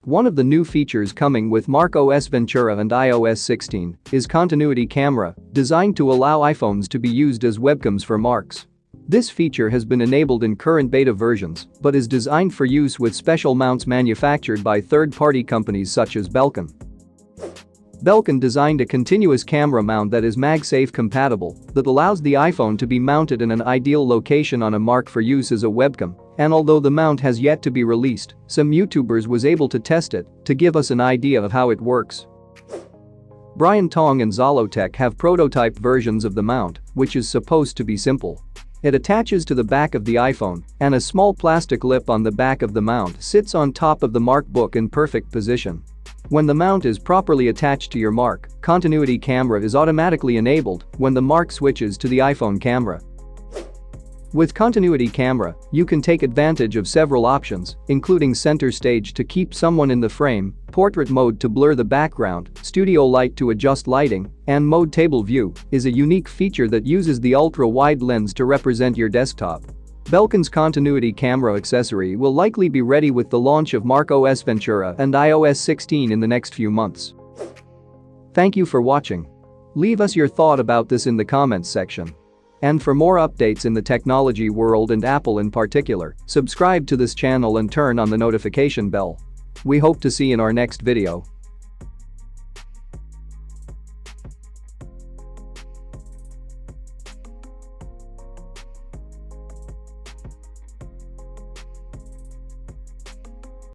One of the new features coming with macOS Ventura and iOS 16 is Continuity Camera, designed to allow iPhones to be used as webcams for Macs. This feature has been enabled in current beta versions but is designed for use with special mounts manufactured by third-party companies such as Belkin. Belkin designed a continuous camera mount that is MagSafe compatible that allows the iPhone to be mounted in an ideal location on a Mac for use as a webcam, and although the mount has yet to be released, some YouTubers was able to test it to give us an idea of how it works. Brian Tong and Zolotech have prototyped versions of the mount, which is supposed to be simple. It attaches to the back of the iPhone, and a small plastic lip on the back of the mount sits on top of the MacBook in perfect position. When the mount is properly attached to your Mac, Continuity Camera is automatically enabled when the Mac switches to the iPhone camera. With Continuity Camera, you can take advantage of several options, including center stage to keep someone in the frame, portrait mode to blur the background, studio light to adjust lighting, and mode table view is a unique feature that uses the ultra-wide lens to represent your desktop. Belkin's Continuity Camera accessory will likely be ready with the launch of macOS Ventura and iOS 16 in the next few months. Thank you for watching. Leave us your thought about this in the comments section. And for more updates in the technology world and Apple in particular, subscribe to this channel and turn on the notification bell. We hope to see you in our next video.